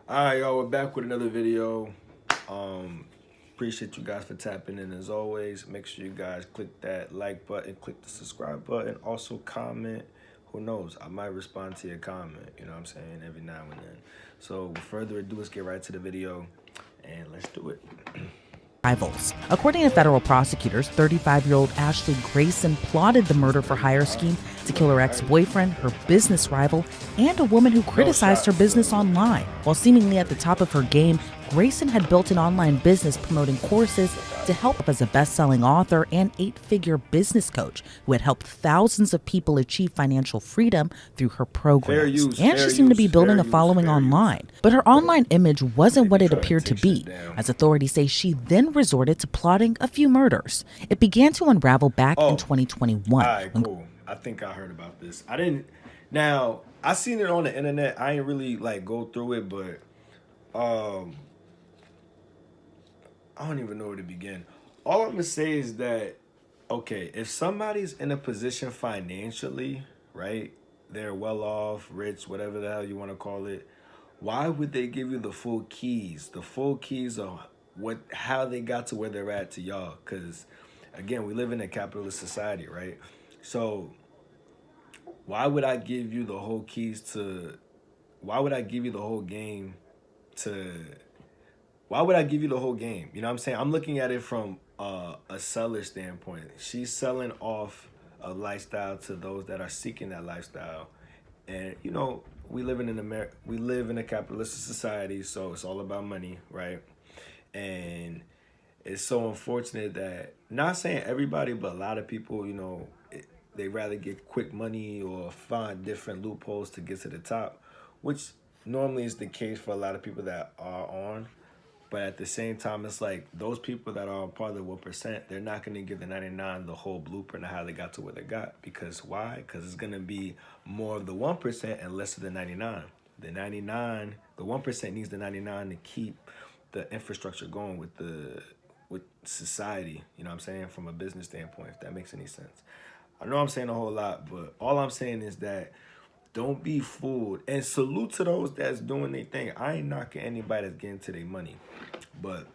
All right, y'all, we're back with another video. Um, Appreciate you guys for tapping in as always. Make sure you guys click that like button, click the subscribe button, also comment. Who knows? I might respond to your comment, you know what I'm saying, every now and then. So, with further ado, let's get right to the video and let's do it. Rivals. According to federal prosecutors, 35-year-old Ashley Grayson plotted the murder for hire scheme to kill her ex-boyfriend, her business rival, and a woman who criticized her business online. While seemingly at the top of her game, Grayson had built an online business promoting courses to help as a best-selling author and eight-figure business coach who had helped thousands of people achieve financial freedom through her programs. And she seemed to be building a following online. But her online image wasn't what it appeared to be, as authorities say she then resorted to plotting a few murders. It began to unravel back in 2021. All right, cool. I think I heard about this. I didn't. Now I seen it on the internet. I ain't really like go through it, but um, I don't even know where to begin. All I'm gonna say is that okay, if somebody's in a position financially, right? They're well off, rich, whatever the hell you want to call it. Why would they give you the full keys? The full keys of how they got to where they're at to y'all? Because again, we live in a capitalist society, right? So why would I give you the whole keys to? Why would I give you the whole game to? Why would I give you the whole game? You know what I'm saying? I'm looking at it from a seller standpoint. She's selling off a lifestyle to those that are seeking that lifestyle. And you know, we live in a capitalist society, so it's all about money, right? And it's so unfortunate that, not saying everybody, but a lot of people, you know, they rather get quick money or find different loopholes to get to the top, which normally is the case for a lot of people that are on. But at the same time, it's like those people that are part of the 1%, they're not going to give the 99 the whole blueprint of how they got to where they got. Because why? Because it's going to be more of the 1% and less of the 99. The 99, the 1% needs the 99 to keep the infrastructure going with society. You know what I'm saying? From a business standpoint, if that makes any sense. I know I'm saying a whole lot, but all I'm saying is that don't be fooled. And salute to those that's doing their thing. I ain't knocking anybody that's getting to their money. But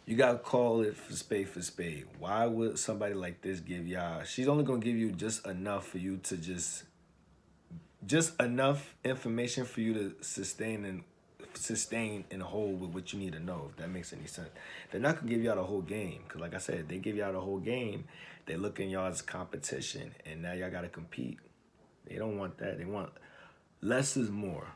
you gotta call it for spade for spade. Why would somebody like this give y'all? She's only gonna give you just enough for you to just enough information for you to sustain and hold with what you need to know, if that makes any sense. They're not gonna give y'all the whole game. Cause like I said, they give y'all the whole game, they look in y'all as competition and now y'all gotta compete. They don't want that. They want less is more.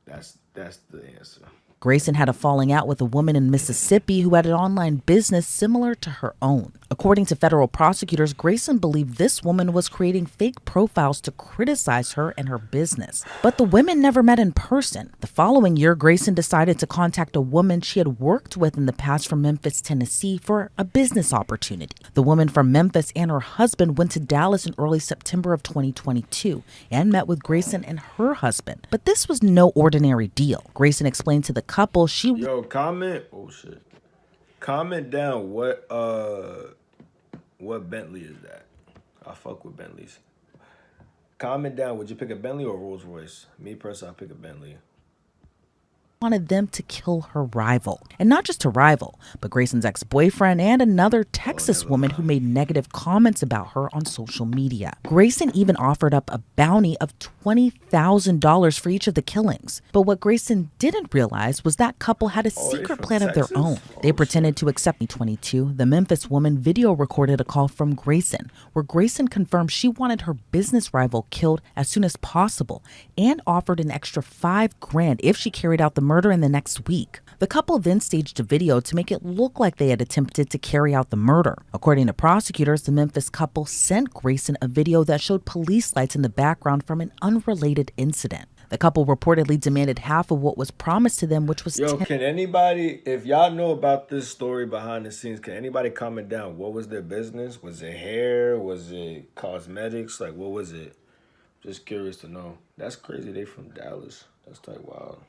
That's the answer. Grayson had a falling out with a woman in Mississippi who had an online business similar to her own. According to federal prosecutors, Grayson believed this woman was creating fake profiles to criticize her and her business. But the women never met in person. The following year, Grayson decided to contact a woman she had worked with in the past from Memphis, Tennessee for a business opportunity. The woman from Memphis and her husband went to Dallas in early September of 2022 and met with Grayson and her husband. But this was no ordinary deal. Grayson explained to the couple Yo, comment. Oh shit. Comment down what Bentley is that? I fuck with Bentleys. Comment down, would you pick a Bentley or a Rolls Royce? Me personally, I pick a Bentley. wanted them to kill her rival. And not just her rival, but Grayson's ex-boyfriend and another Texas woman who made negative comments about her on social media. Grayson even offered up a bounty of $20,000 for each of the killings. But what Grayson didn't realize was that couple had a secret plan of their own. They pretended to accept. In 2022, the Memphis woman video recorded a call from Grayson, where Grayson confirmed she wanted her business rival killed as soon as possible and offered an extra $5,000 if she carried out the murder in the next week. The couple then staged a video to make it look like they had attempted to carry out the murder. According to prosecutors, the Memphis couple sent Grayson a video that showed police lights in the background from an unrelated incident. The couple reportedly demanded half of what was promised to them, which was Can anybody, if y'all know about this story behind the scenes, can anybody comment down what was their business? Was it hair? Was it cosmetics? Like, what was it? Just curious to know. That's crazy. They from Dallas. That's like wild.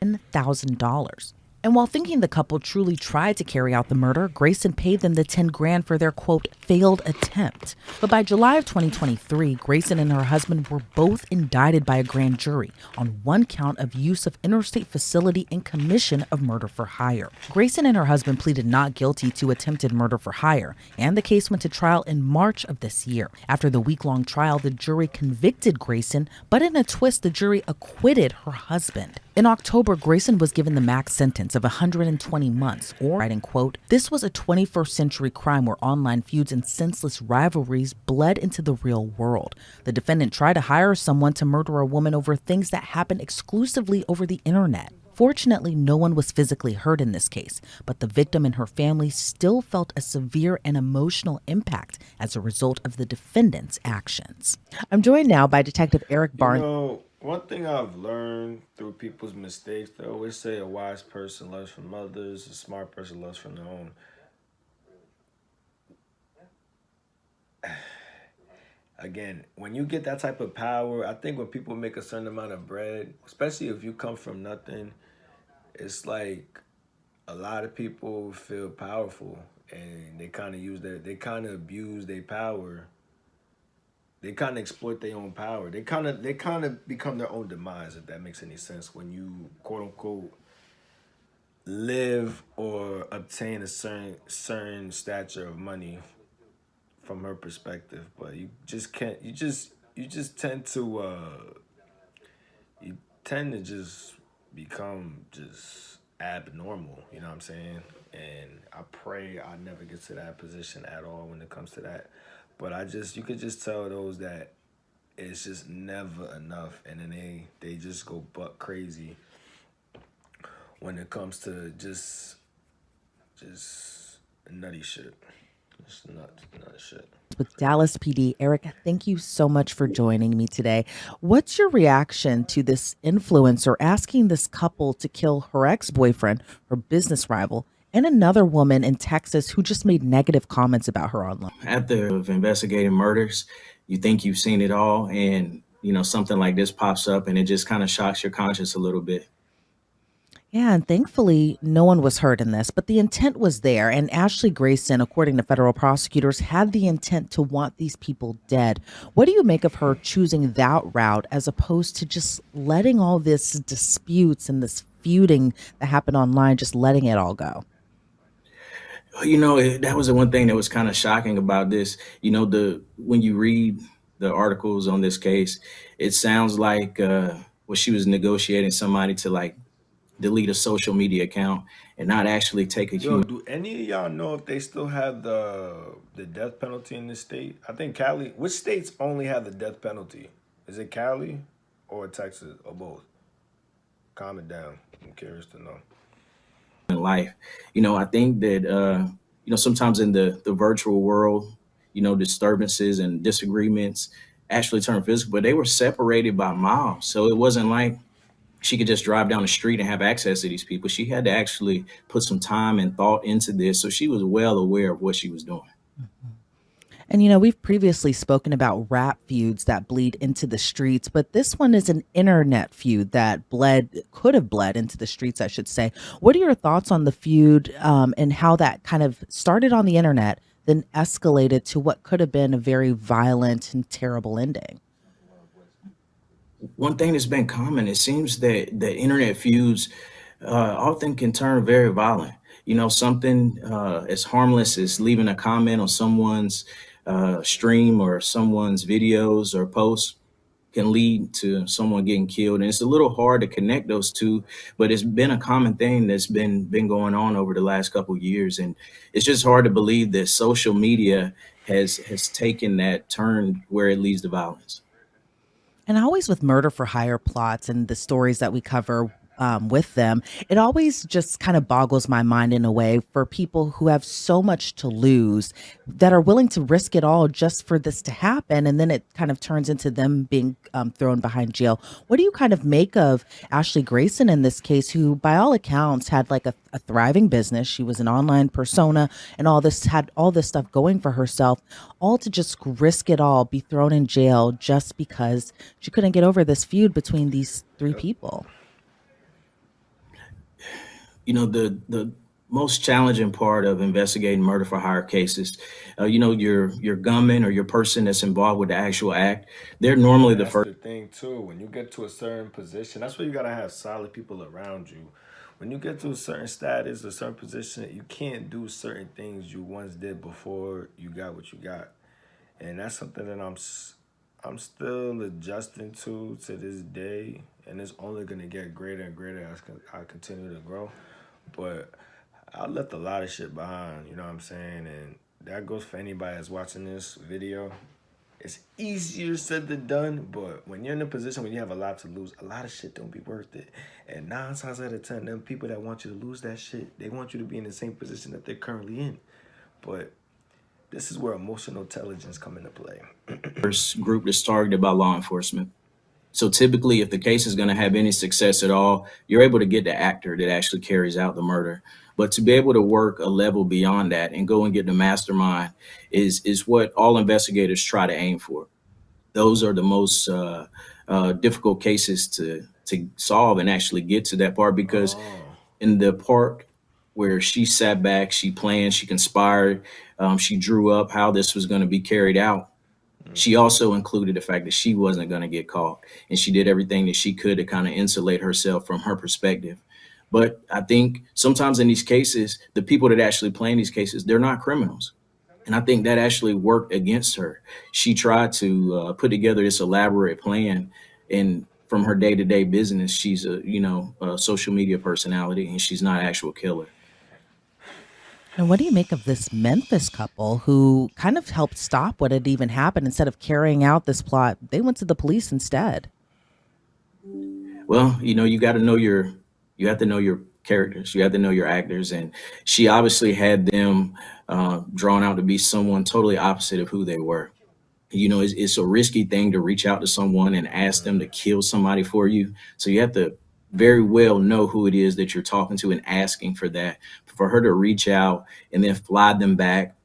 $10,000. And while thinking the couple truly tried to carry out the murder, Grayson paid them the 10 grand for their quote failed attempt. But by July of 2023, Grayson and her husband were both indicted by a grand jury on one count of use of interstate facility and commission of murder for hire. Grayson and her husband pleaded not guilty to attempted murder for hire, and the case went to trial in March of this year. After the week-long trial, the jury convicted Grayson, but in a twist, the jury acquitted her husband. In October, Grayson was given the max sentence of 120 months, or, writing, quote, "This was a 21st century crime where online feuds and senseless rivalries bled into the real world. The defendant tried to hire someone to murder a woman over things that happened exclusively over the internet. Fortunately, no one was physically hurt in this case, but the victim and her family still felt a severe and emotional impact as a result of the defendant's actions." I'm joined now by Detective Eric Barnes. One thing I've learned through people's mistakes, they always say a wise person learns from others, a smart person learns from their own. Again, when you get that type of power, I think when people make a certain amount of bread, especially if you come from nothing, it's like a lot of people feel powerful and they kind of abuse their power. They kind of exploit their own power. They kind of become their own demise, if that makes any sense. When you quote unquote live or obtain a certain stature of money from her perspective, but you just can't. You just tend to just become just abnormal. You know what I'm saying? And I pray I never get to that position at all when it comes to that. But you could just tell those that it's just never enough, and then they just go buck crazy when it comes to just nutty shit. Just nut shit. With Dallas PD. Eric, thank you so much for joining me today. What's your reaction to this influencer asking this couple to kill her ex-boyfriend, her business rival, and another woman in Texas who just made negative comments about her online? After investigating murders, you think you've seen it all, and something like this pops up and it just kind of shocks your conscience a little bit. Yeah, and thankfully, no one was hurt in this, but the intent was there. And Ashley Grayson, according to federal prosecutors, had the intent to want these people dead. What do you make of her choosing that route as opposed to just letting all this disputes and this feuding that happened online, just letting it all go? That was the one thing that was kind of shocking about this. When you read the articles on this case, it sounds like she was negotiating somebody to like delete a social media account and not actually take a human. Do any of y'all know if they still have the death penalty in this state? I think Cali. Which states only have the death penalty? Is it Cali or Texas or both? Comment down. I'm curious to know. In life, I think that sometimes in the virtual world, disturbances and disagreements actually turn physical, but they were separated by miles, so it wasn't like she could just drive down the street and have access to these people. She had to actually put some time and thought into this. So she was well aware of what she was doing. And, we've previously spoken about rap feuds that bleed into the streets, but this one is an internet feud that could have bled into the streets, I should say. What are your thoughts on the feud and how that kind of started on the internet, then escalated to what could have been a very violent and terrible ending? One thing that's been common, it seems that the internet feuds often can turn very violent. Something as harmless as leaving a comment on someone's stream or someone's videos or posts can lead to someone getting killed. And it's a little hard to connect those two, but it's been a common thing that's been going on over the last couple of years. And it's just hard to believe that social media has taken that turn where it leads to violence. And always with murder for hire plots and the stories that we cover with them, it always just kind of boggles my mind in a way for people who have so much to lose that are willing to risk it all just for this to happen. And then it kind of turns into them being thrown behind jail. What do you kind of make of Ashley Grayson in this case, who by all accounts had like a thriving business? She was an online persona and had all this stuff going for herself, all to just risk it all, be thrown in jail just because she couldn't get over this feud between these three people. The most challenging part of investigating murder for hire cases, your gunman or your person that's involved with the actual act, they're normally Yeah, the that's first. the thing too. When you get to a certain position, that's why you gotta have solid people around you. When you get to a certain status, a certain position, you can't do certain things you once did before you got what you got, and that's something that I'm still adjusting to this day, and it's only gonna get greater and greater as I continue to grow. But I left a lot of shit behind, you know what I'm saying, and that goes for anybody that's watching this video. It's easier said than done, but when you're in a position when you have a lot to lose, a lot of shit don't be worth it. And 9 times out of 10, them people that want you to lose that shit, they want you to be in the same position that they're currently in. But this is where emotional intelligence come into play. First group that's targeted by law enforcement. So typically, if the case is going to have any success at all, you're able to get the actor that actually carries out the murder. But to be able to work a level beyond that and go and get the mastermind is what all investigators try to aim for. Those are the most difficult cases to solve and actually get to that part, because Oh, in the part where she sat back, she planned, she conspired, she drew up how this was going to be carried out. She also included the fact that she wasn't going to get caught, and she did everything that she could to kind of insulate herself from her perspective. But I think sometimes in these cases, the people that actually play in these cases, they're not criminals. And I think that actually worked against her. She tried to put together this elaborate plan, and from her day-to-day business, she's a social media personality, and she's not an actual killer. And what do you make of this Memphis couple who kind of helped stop what had even happened? Instead of carrying out this plot, they went to the police instead. Well, you have to know your characters, you have to know your actors, and she obviously had them drawn out to be someone totally opposite of who they were. It's a risky thing to reach out to someone and ask them to kill somebody for you. So you have to very well know who it is that you're talking to and asking for that. For her to reach out and then fly them back,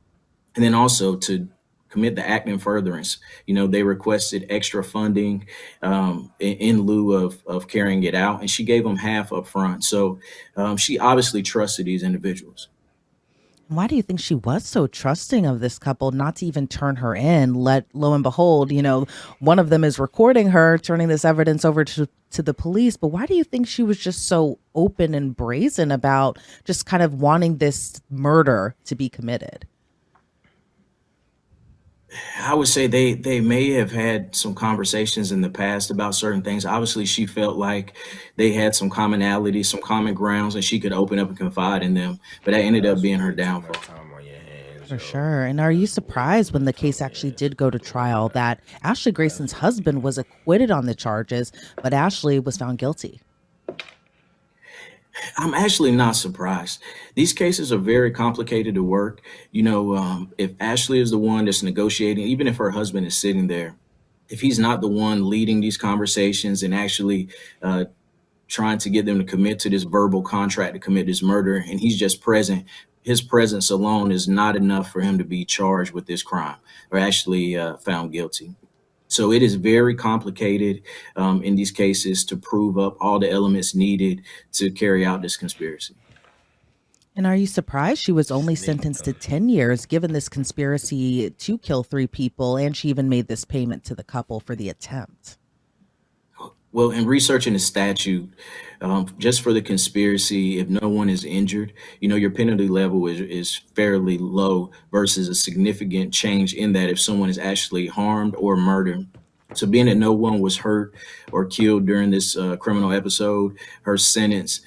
and then also to commit the act in furtherance. They requested extra funding in lieu of carrying it out, and she gave them half up front. So she obviously trusted these individuals. Why do you think she was so trusting of this couple not to even turn her in? Let lo and behold, one of them is recording her, turning this evidence over to the police. But why do you think she was just so open and brazen about just kind of wanting this murder to be committed? I would say they may have had some conversations in the past about certain things. Obviously, she felt like they had some commonality, some common grounds, and she could open up and confide in them. But that ended up that's being her way too downfall. much time on your hands, For yo. sure. And are you surprised when the case actually did go to trial that Ashley Grayson's husband was acquitted on the charges, but Ashley was found guilty? I'm actually not surprised. These cases are very complicated to work. If Ashley is the one that's negotiating, even if her husband is sitting there, if he's not the one leading these conversations and actually uh, trying to get them to commit to this verbal contract to commit this murder, and he's just present, his presence alone is not enough for him to be charged with this crime or actually found guilty. So it is very complicated in these cases to prove up all the elements needed to carry out this conspiracy. And are you surprised she was only Snake sentenced to 10 years given this conspiracy to kill three people? And she even made this payment to the couple for the attempt. Well, in researching the statute, just for the conspiracy, if no one is injured, your penalty level is fairly low versus a significant change in that if someone is actually harmed or murdered. So, being that no one was hurt or killed during this criminal episode, her sentence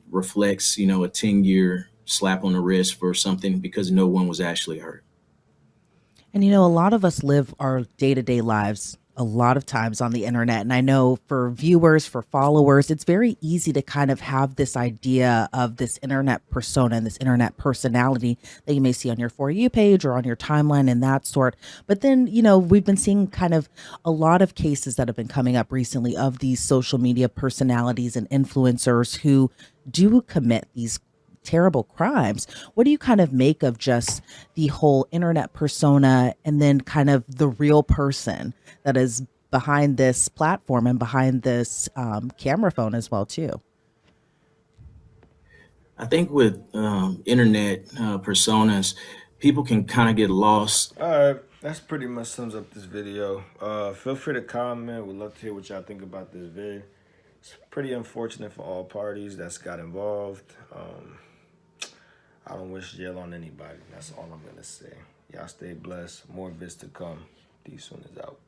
reflects, a 10-year slap on the wrist for something because no one was actually hurt. And a lot of us live our day to day lives a lot of times on the internet. And I know for viewers, for followers, it's very easy to kind of have this idea of this internet persona and this internet personality that you may see on your For You page or on your timeline and that sort. But then, we've been seeing kind of a lot of cases that have been coming up recently of these social media personalities and influencers who do commit these terrible crimes. What do you kind of make of just the whole internet persona and then kind of the real person that is behind this platform and behind this camera phone as well too? I think with internet personas, people can kind of get lost. All right, that's pretty much sums up this video. Feel free to comment. We'd love to hear what y'all think about this vid. It's pretty unfortunate for all parties that's got involved. I don't wish jail on anybody. That's all I'm gonna say. Y'all stay blessed. More vids to come. D Soon is out.